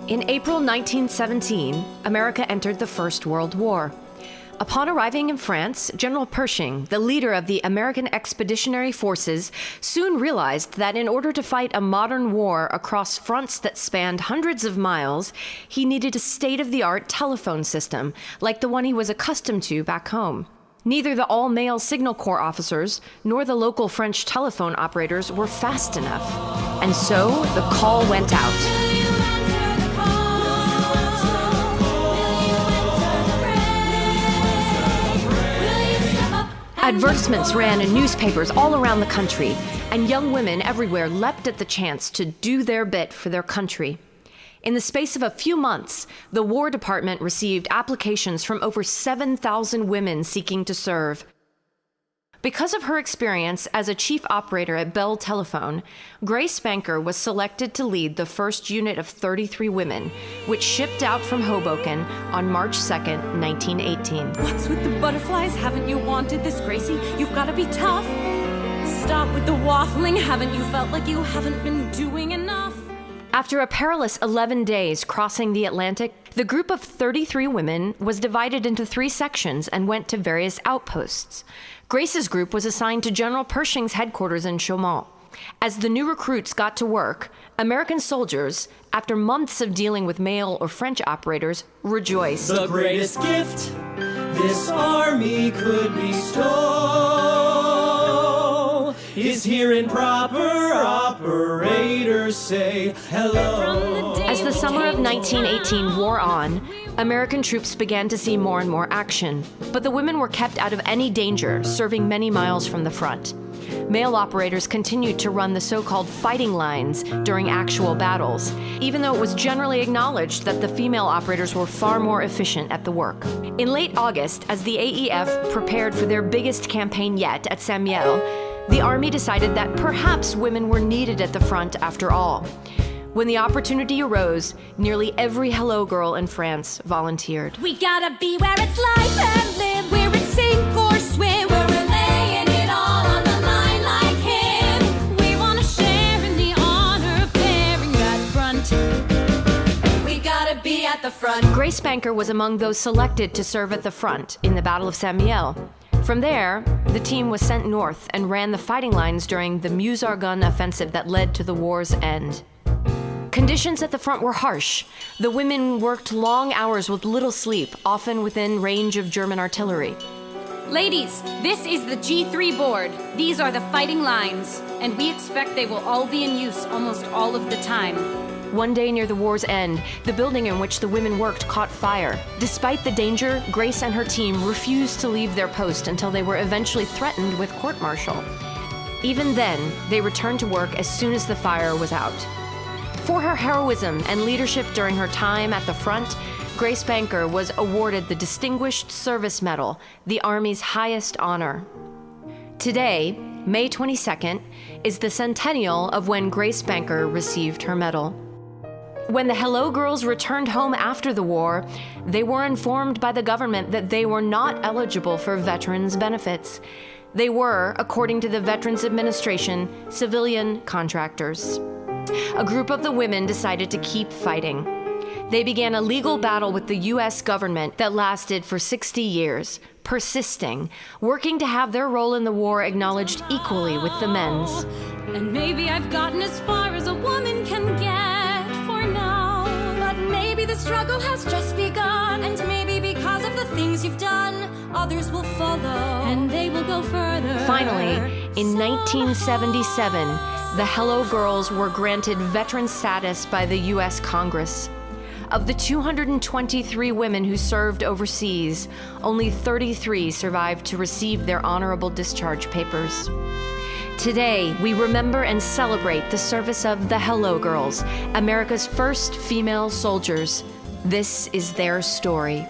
In April 1917, America entered the First World War. Upon arriving in France, General Pershing, the leader of the American Expeditionary Forces, soon realized that in order to fight a modern war across fronts that spanned hundreds of miles, he needed a state-of-the-art telephone system, like the one he was accustomed to back home. Neither the all-male Signal Corps officers nor the local French telephone operators were fast enough, and so the call went out. Advertisements ran in newspapers all around the country, and young women everywhere leapt at the chance to do their bit for their country. In the space of a few months, the War Department received applications from over 7,000 women seeking to serve. Because of her experience as a chief operator at Bell Telephone, Grace Banker was selected to lead the first unit of 33 women, which shipped out from Hoboken on March 2nd, 1918. What's with the butterflies? Haven't you wanted this, Gracie? You've got to be tough. Stop with the waffling. Haven't you felt like you haven't been doing enough? After a perilous 11 days crossing the Atlantic, the group of 33 women was divided into 3 sections and went to various outposts. Grace's group was assigned to General Pershing's headquarters in Chaumont. As the new recruits got to work, American soldiers, after months of dealing with male or French operators, rejoiced. The greatest gift this army could bestow is hearing proper operators say hello. As the summer of 1918 wore on, American troops began to see more and more action, but the women were kept out of any danger, serving many miles from the front. Male operators continued to run the so-called fighting lines during actual battles, even though it was generally acknowledged that the female operators were far more efficient at the work. In late August, as the AEF prepared for their biggest campaign yet at Saint-Mihiel, the Army decided that perhaps women were needed at the front after all. When the opportunity arose, nearly every hello girl in France volunteered. We gotta be where it's life and live, where it's sink or swim. We're laying it all on the line like him. We wanna share in the honor of bearing that front. We gotta be at the front. Grace Banker was among those selected to serve at the front in the Battle of Saint-Mihiel. From there, the team was sent north and ran the fighting lines during the Meuse-Argonne offensive that led to the war's end. Conditions at the front were harsh. The women worked long hours with little sleep, often within range of German artillery. Ladies, this is the G3 board. These are the fighting lines, and we expect they will all be in use almost all of the time. One day near the war's end, the building in which the women worked caught fire. Despite the danger, Grace and her team refused to leave their post until they were eventually threatened with court-martial. Even then, they returned to work as soon as the fire was out. For her heroism and leadership during her time at the front, Grace Banker was awarded the Distinguished Service Medal, the Army's highest honor. Today, May 22nd, is the centennial of when Grace Banker received her medal. When the Hello Girls returned home after the war, they were informed by the government that they were not eligible for veterans' benefits. They were, according to the Veterans Administration, civilian contractors. A group of the women decided to keep fighting. They began a legal battle with the U.S. government that lasted for 60 years, persisting, working to have their role in the war acknowledged equally with the men's. And maybe I've gotten as far as a woman can get for now. But maybe the struggle has just begun. And maybe because of the things you've done, others will follow. And they will go further. Finally, in 1977, the Hello Girls were granted veteran status by the U.S. Congress. Of the 223 women who served overseas, only 33 survived to receive their honorable discharge papers. Today, we remember and celebrate the service of the Hello Girls, America's first female soldiers. This is their story.